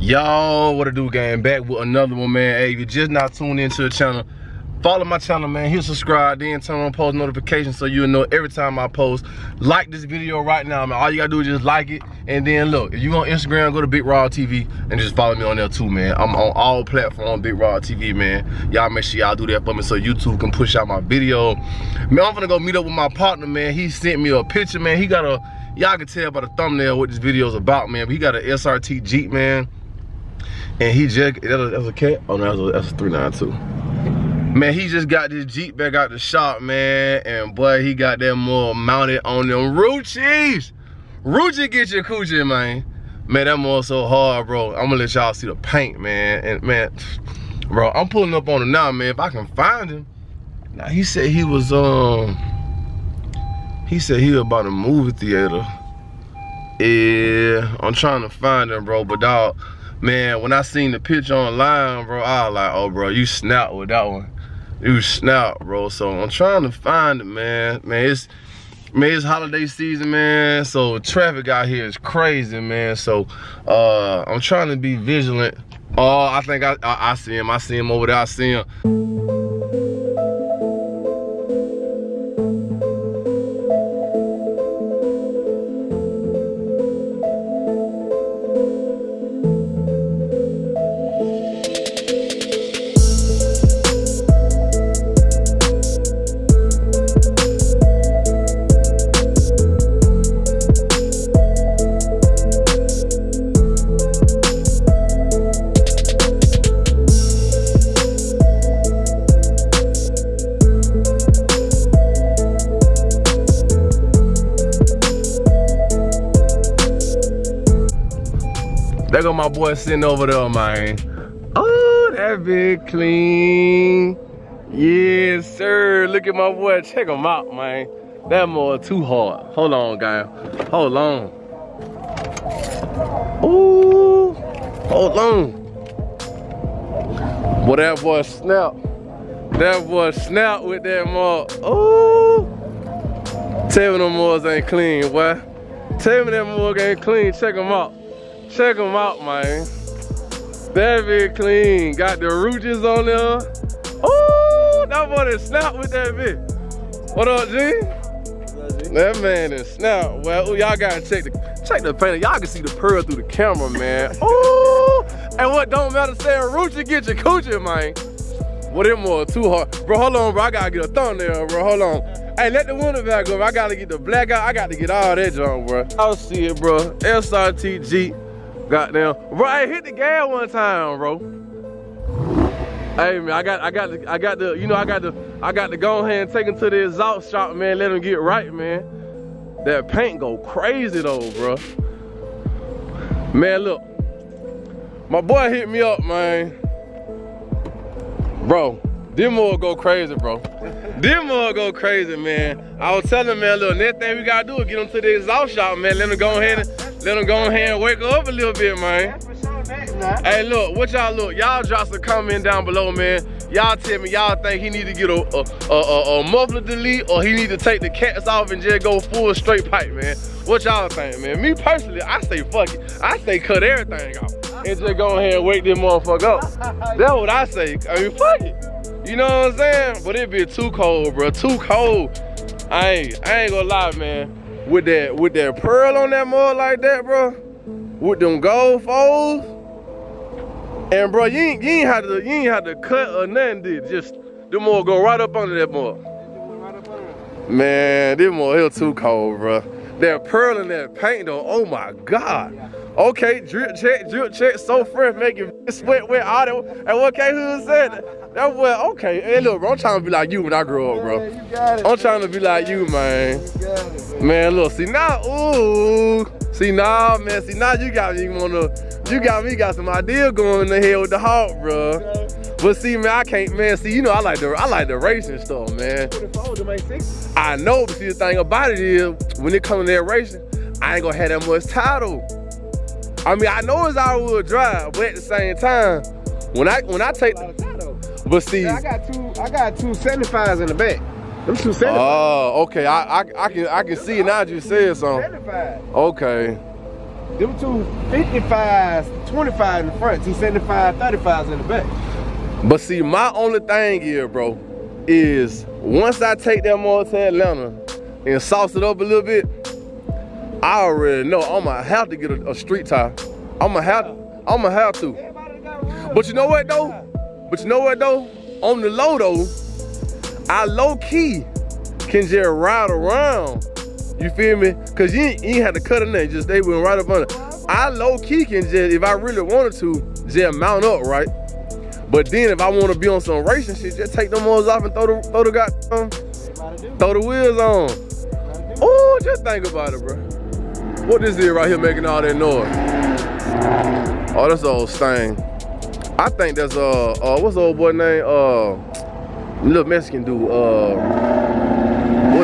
Y'all, what it do, gang? Back with another one, man. Hey, if you just not tuned into the channel, follow my channel, man. Hit subscribe, then turn on post notifications so you'll know every time I post. Like this video right now, man. All you gotta do is just like it. And then look, if you on Instagram, go to Big Raw TV and just follow me on there too, man. I'm on all platforms, Big Raw TV, man. Y'all make sure y'all do that for me so YouTube can push out my video. Man, I'm gonna go meet up with my partner, man. He sent me a picture, man. He got a, y'all can tell by the thumbnail what this video is about, man. But he got an SRT Jeep, man. And he just, that's a cat? Oh no, that's a 392. Man, he just got this Jeep back out the shop, man. And boy, he got that more mounted on them Rucci's. Rucci get your coochie, man. Man, that more so hard, bro. I'm gonna let y'all see the paint, man. And man, bro, I'm pulling up on him now, man. If I can find him. Now, he said he was about a movie theater. Yeah, I'm trying to find him, bro. But dog, man, when I seen the picture online, bro, I was like, oh, bro, you snapped with that one. You snapped, bro. So I'm trying to find it, man. Man, it's holiday season, man. So traffic out here is crazy, man. So I'm trying to be vigilant. Oh, I think I see him. I see him over there. I see him. There go my boy sitting over there, man. Oh, that big clean. Yes, sir. Look at my boy. Check him out, man. That more too hard. Hold on, guy. Hold on. Ooh. Hold on. Boy, that boy snap. That boy snap with that more. Ooh. Tell me them moors ain't clean, boy. Tell me them moors ain't clean. Check them out. Check them out, man. That bit clean. Got the Rucci's on there. Oh, that boy is snap with that bit. What up, G? That man is snap. Well, y'all gotta check the paint. Y'all can see the pearl through the camera, man. Oh, and what don't matter saying Rucci get your coochie, man. What it more too hard, bro? Hold on, bro. I gotta get a thumbnail, bro. Hold on. Hey, let the window back up. I gotta get the black out. I got to get all that junk, bro. I'll see it, bro. SRT Jeep. Goddamn, bro, I hit the gas one time, bro. Hey man, I got to go ahead and take him to the exhaust shop, man. Let him get right, man. That paint go crazy though, bro. Man, look, my boy hit me up, man. Bro, this more go crazy, bro. This more go crazy, man. I was telling him, man, look, next thing we gotta do is get him to the exhaust shop, man. Let him go ahead and wake up a little bit, man. Hey, look, what y'all look? Y'all drop some comment down below, man. Y'all tell me y'all think he need to get a muffler delete or he need to take the cats off and just go full straight pipe, man. What y'all think, man? Me personally, I say fuck it. I say cut everything off and just go ahead and wake this motherfucker up. That's what I say. I mean, fuck it. You know what I'm saying? But it be too cold, bro. Too cold. I ain't gonna lie, man. With that pearl on that mud like that, bro. With them gold folds. And bro, you ain't had to cut or nothing, did just the mud go right up under that mud. Man, this mud here too cold, bro. That pearl and that paint though, oh my God. Okay, drip check, so fresh, making sweat wet, all that. And what K-Hood said, that boy, okay. Hey, look, bro, I'm trying to be like you when I grow up, bro. You got it, I'm trying to be like you, man. You got it, man, look, see now, ooh. See now, man, see now you got me got some idea going in the head with the Hawk, bro. But see, man, I can't, man, see, you know, I like the racing stuff, man. I know, but see, the thing about it is, when it comes to that racing, I ain't gonna have that much title. I mean, I know it's all-wheel drive, but at the same time, when I take the, but see, yeah, I got two 75s in the back. Them two 75s. Oh, okay. I can see it now. You said something. 75. Okay. Them two 55s, 25 in the front, 275, 35s in the back. But see, my only thing here, bro, is once I take that motor to Atlanta and sauce it up a little bit, I already know I'm gonna have to get a street tire. I'm gonna have to. But you know what though? On the low though, I low key can just ride around. You feel me? Cause you ain't had to cut a name, just they went right up under. I low key can just, if I really wanted to, just mount up, right? But then if I want to be on some racing shit, just take them motors off and throw the wheels on. Oh, just think about it, bro. What this is right here making all that noise? Oh, that's the old Stain. I think that's what's the old boy name? Little Mexican dude. What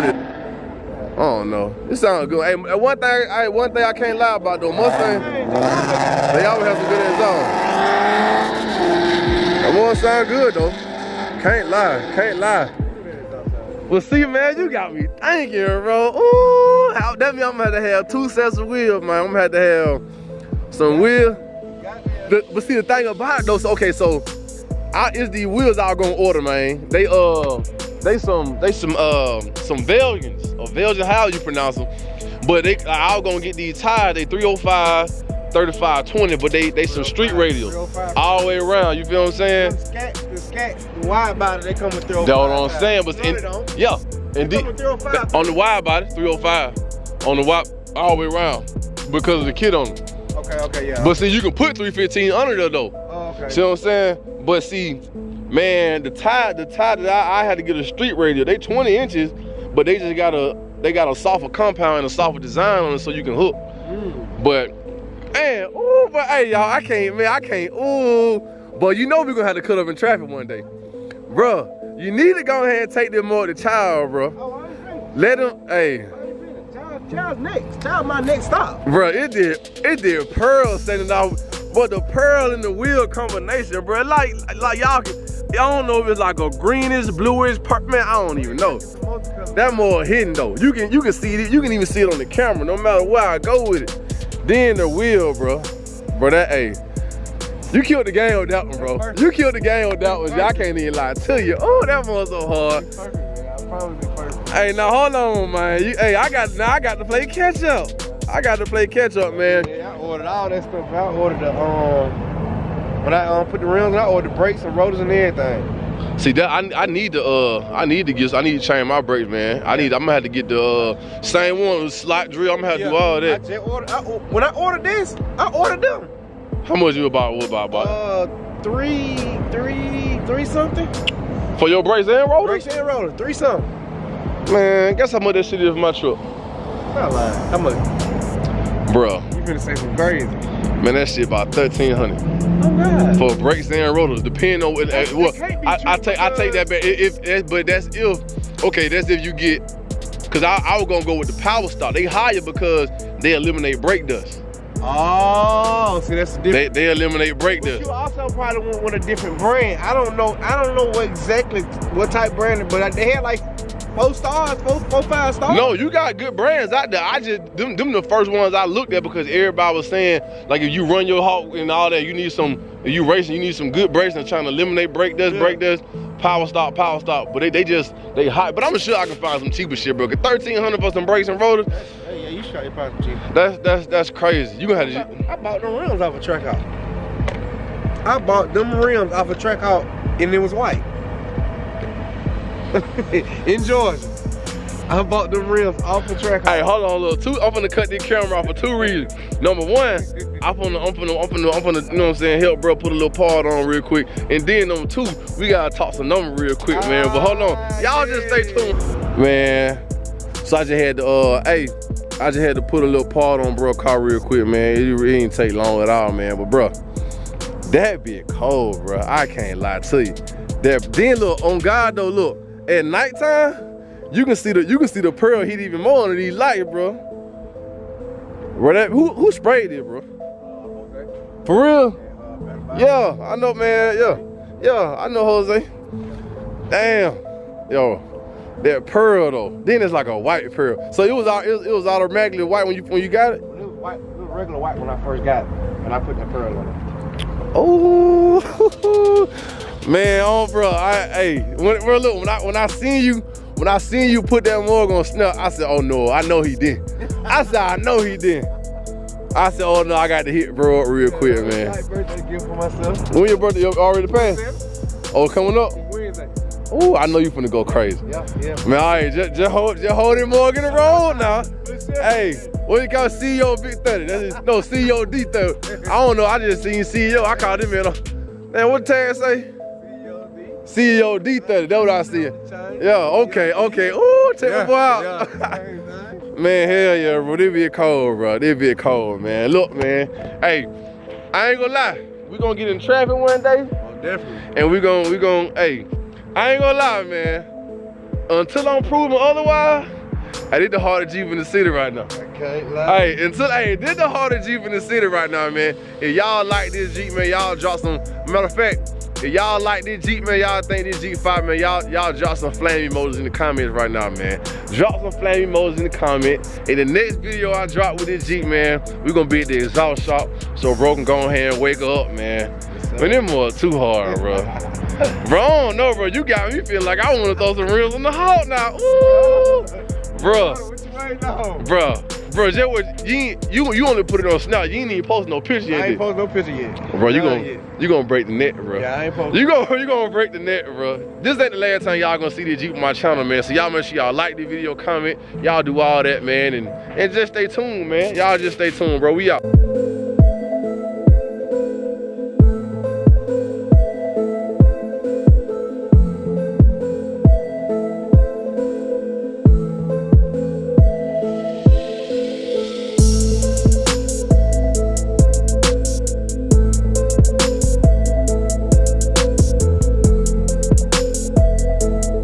is? I don't know. It sounds good. Hey, one thing I can't lie about though, Mustang, they always have some good exhaust. That one sound good though. Can't lie. Well, see, man, you got me thinking, bro. Ooh, that means I'm gonna have to have 2 sets of wheels, man. I'm gonna have to have some wheels. But see, the thing about it though, so it's these wheels I was gonna order, man. They some Belgians, or Belgian, how you pronounce them. But I was gonna get these tires, they 305, 3520, but they some street radials all the way around. You feel what I'm saying? The wide body, they come with 305. That's what I'm saying. But yeah, indeed, on the wide body, 305, on the wide all the way around because of the kit on it. Okay, yeah. But see, you can put 315 under there though. Oh, okay. See what I'm saying? But see, man, the tie that I had to get a street radial, they 20 inches, but they just got a softer compound and a softer design on it so you can hook. But man, ooh, but hey y'all, I can't, ooh. But you know we're gonna have to cut up in traffic one day. Bruh, you need to go ahead and take them more to child, bro. Oh, I ain't ready. Let them, hey. Child's next. Child my next stop. Bruh, it did pearl standing out, but the pearl and the wheel combination, bruh, like y'all don't know if it's like a greenish, bluish, man, I don't even know. That more hidden though. You can see it, you can even see it on the camera, no matter where I go with it. Then the wheel, bro, that, hey. You killed the game with that one, bro. You killed the game with that one. I can't even lie to you. Oh, that one's so hard. Perfect, man. I promise it's perfect. Hey, now hold on, man. Hey, I got to play catch up. I got to play catch up, man. Yeah, I ordered all that stuff. I ordered the when I put the rims, I ordered the brakes and rotors and everything. See that I need to change my brakes, man. I'm gonna have to get the same one with slot drill. I'm gonna have to do all that. When I ordered this, I ordered them. How much you about? 3 something. For your brakes and rollers? Brakes and rollers, 3 something. Man, guess how much that shit is for my truck? Not lying. How much? Bruh. You finna say some crazy. Man, that shit about $1,300. Oh God. For brakes and rollers, depending on what. I take that back. But that's if you get. Cause I was gonna go with the power stop. They higher because they eliminate brake dust. Oh, see that's the difference. They eliminate brake dust. You also probably went with a different brand. I don't know what type brand, but they had like 4 stars, 5 stars. No, you got good brands out there. Them the first ones I looked at because everybody was saying like if you run your Hawk and all that, you need some. If you racing, you need some good brakes and trying to eliminate brake dust, power stop. But they hot. But I'm sure I can find some cheaper shit, bro. $1,300 for some brakes and rotors. Yeah, you should probably find some cheaper. That's crazy. You gonna have to. I bought them rims off a Trackhawk. I bought them rims off a Trackhawk and it was white. In Georgia. I bought them rims off a Trackhawk. Hey, hold on, look. I'm finna cut this camera off for 2 reasons. Number one, I'm finna, you know what I'm saying, help bro put a little part on real quick. And then number 2, we gotta talk some numbers real quick, man. But hold on, y'all just stay tuned. Man, so I just had to, put a little part on bro car real quick, man. It didn't take long at all, man. But bro, that be cold, bro. I can't lie to you. Then look, on God though, look, at nighttime, you can see the pearl heat even more under these lights, bro. Bro, who sprayed it, bro? For real? Yeah, I know, man. Yeah, I know Jose. Damn, yo, that pearl though. Then it's like a white pearl. So it was automatically white when you got it. It was white. It was regular white when I first got it, and I put that pearl on it. Oh, man, bro. When I seen you put that mug on Snap, I said, oh no, I know he did. I said, I know he did. I said, oh no, I got to hit bro up real quick, man. Nice birthday gift for myself. When your birthday already passed? Oh, coming up? Wednesday. Oh, I know you finna go crazy. Yeah. Man, all right, just hold it more in the road now. Hey, what you call CEO Big 30? No, CEO D30. I don't know, I just seen CEO. I called him in. Man, what the tag say? CEO D30, that's what I see. Yeah, okay. Ooh, take my boy out. Man, hell yeah, bro. This be cold, bro. This be cold, man. Look, man. Hey, I ain't gonna lie. We gonna get in traffic one day. Oh, definitely. And we gon' hey, I ain't gonna lie, man. Until I'm proven otherwise, I did the hardest Jeep in the city right now. Okay, hey, did the hardest Jeep in the city right now, man. If y'all like this Jeep, man, y'all drop some, matter of fact, if y'all like this Jeep, man, y'all think this Jeep 5, man, y'all drop some flame emojis in the comments right now, man. Drop some flame emojis in the comments. In the next video I drop with this Jeep, man, we gonna be at the exhaust shop, so bro can go ahead and wake up, man. Man, them was too hard, bro. Bro, I don't know, bro. You got me feeling like I wanna throw some rims on the hog now. Ooh, bro. What you ain't know? Bro, you only put it on Snap. You ain't even post no picture yet. I ain't post no picture yet. Bro, you gonna break the net, bro. Yeah, I ain't post. You gonna break the net, bro. This ain't the last time y'all gonna see this Jeep on my channel, man. So y'all make sure y'all like the video, comment, y'all do all that, man, and just stay tuned, man. Y'all just stay tuned, bro. We out.